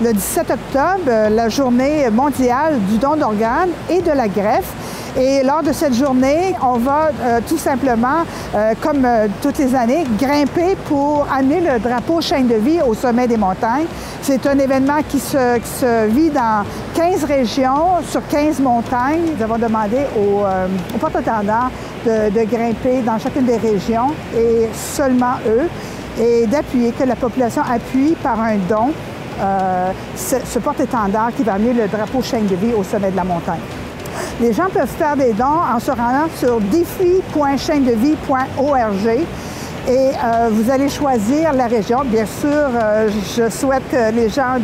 le 17 octobre, la journée mondiale du don d'organes et de la greffe. Et lors de cette journée, on va tout simplement, comme toutes les années, grimper pour amener le drapeau Chaîne de vie au sommet des montagnes. C'est un événement qui se vit dans 15 régions, sur 15 montagnes. Nous avons demandé aux porte-étendards de grimper dans chacune des régions, et seulement eux, et d'appuyer, que la population appuie par un don ce porte-étendard qui va amener le drapeau Chaîne de vie au sommet de la montagne. Les gens peuvent faire des dons en se rendant sur défi.chainedevie.org et vous allez choisir la région. Bien sûr, je souhaite que les gens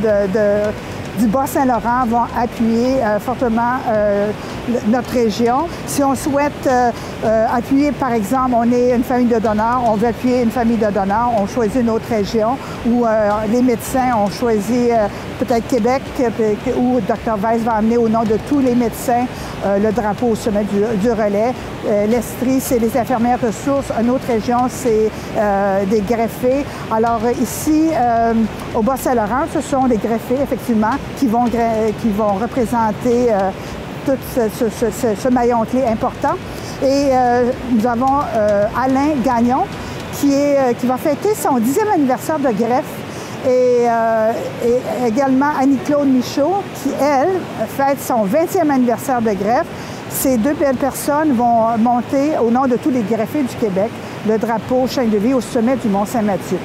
du Bas-Saint-Laurent vont appuyer fortement notre région. Si on souhaite appuyer, par exemple, on est une famille de donneurs, on veut appuyer une famille de donneurs, on choisit une autre région, ou les médecins ont choisi peut-être Québec, où Dr Weiss va amener au nom de tous les médecins le drapeau au sommet du relais. L'Estrie, c'est les infirmières ressources. Une autre région, c'est des greffés. Alors ici, au Bas-Saint-Laurent, ce sont des greffés, effectivement, qui vont représenter tout ce maillon clé important. Et nous avons Alain Gagnon qui va fêter son 10e anniversaire de greffe, et également Annie-Claude Michaud qui, elle, fête son 20e anniversaire de greffe. Ces deux belles personnes vont monter, au nom de tous les greffés du Québec, le drapeau Chaîne de vie au sommet du Mont-Saint-Mathieu.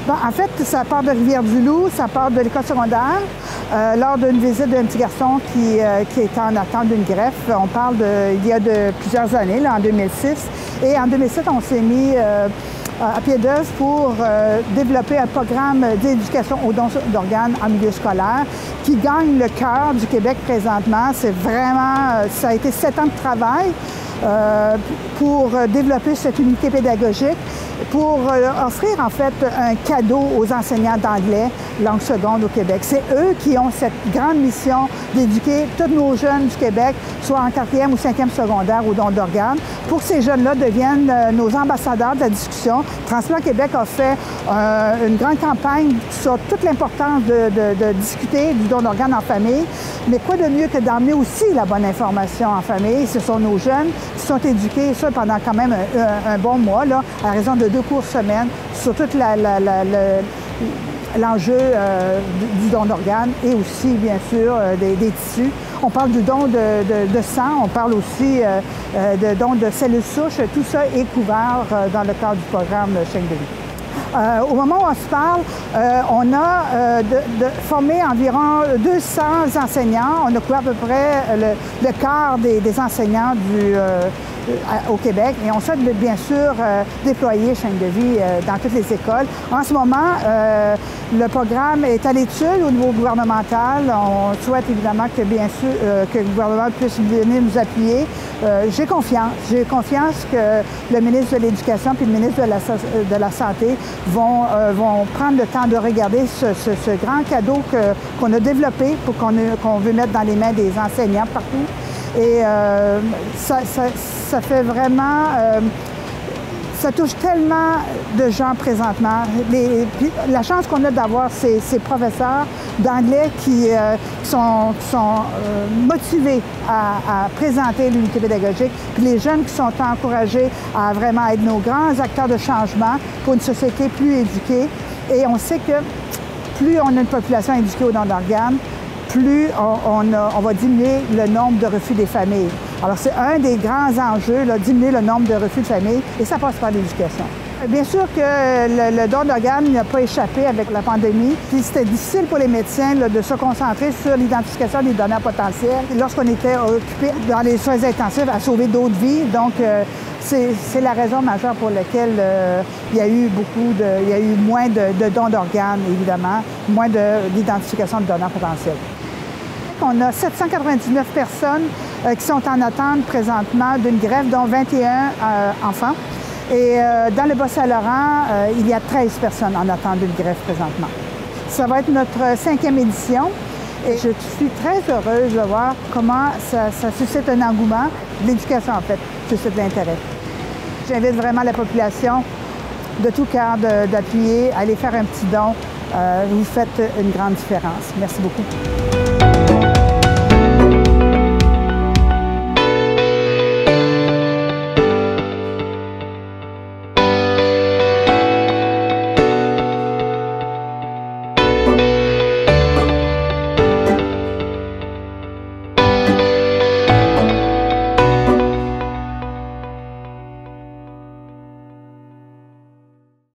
Bon, en fait, ça part de Rivière-du-Loup, ça part de l'école secondaire. Lors d'une visite d'un petit garçon qui était en attente d'une greffe, on parle il y a plusieurs années, là, en 2006. Et en 2007, on s'est mis à pied d'œuvre pour développer un programme d'éducation aux dons d'organes en milieu scolaire qui gagne le cœur du Québec présentement. C'est vraiment, ça a été 7 ans de travail pour développer cette unité pédagogique, pour offrir en fait un cadeau aux enseignants d'anglais langue seconde au Québec. C'est eux qui ont cette grande mission d'éduquer tous nos jeunes du Québec, soit en 4e ou 5e secondaire au don d'organes, pour que ces jeunes-là deviennent nos ambassadeurs de la discussion. Transplant Québec a fait une grande campagne sur toute l'importance de discuter du don d'organes en famille, mais quoi de mieux que d'emmener aussi la bonne information en famille? Ce sont nos jeunes qui sont éduqués, ça pendant quand même un bon mois, là, à raison de 2 cours semaine, sur tout l'enjeu du don d'organes et aussi, bien sûr, des tissus. On parle du don de sang, on parle aussi de don de cellules souches. Tout ça est couvert dans le cadre du programme Chaîne de vie. Au moment où on se parle, on a formé environ 200 enseignants. On a couvert à peu près le quart des enseignants au Québec. Et on souhaite bien sûr déployer Chaîne de vie dans toutes les écoles. En ce moment, le programme est à l'étude au niveau gouvernemental. On souhaite évidemment que, bien sûr, que le gouvernement puisse venir nous appuyer. J'ai confiance. J'ai confiance que le ministre de l'Éducation et le ministre de la Santé vont prendre le temps de regarder ce grand cadeau qu'on a développé pour qu'on veut mettre dans les mains des enseignants partout. Et ça fait vraiment... ça touche tellement de gens présentement. La chance qu'on a d'avoir ces professeurs d'anglais qui sont motivés à présenter l'unité pédagogique, puis les jeunes qui sont encouragés à vraiment être nos grands acteurs de changement pour une société plus éduquée. Et on sait que plus on a une population éduquée au don d'organes, plus on va diminuer le nombre de refus des familles. Alors, c'est un des grands enjeux, là, diminuer le nombre de refus de familles, et ça passe par l'éducation. Bien sûr que le don d'organes n'a pas échappé avec la pandémie, puis c'était difficile pour les médecins là, de se concentrer sur l'identification des donneurs potentiels lorsqu'on était occupé dans les soins intensifs à sauver d'autres vies. Donc, c'est la raison majeure pour laquelle il y a eu moins de dons d'organes, évidemment, moins d'identification de donneurs potentiels. On a 799 personnes qui sont en attente présentement d'une greffe, dont 21 enfants. Et dans le Bas-Saint-Laurent, il y a 13 personnes en attente d'une greffe présentement. Ça va être notre 5e édition et je suis très heureuse de voir comment ça suscite un engouement. L'éducation, en fait, suscite l'intérêt. J'invite vraiment la population de tout cœur d'appuyer, aller faire un petit don vous faites une grande différence. Merci beaucoup.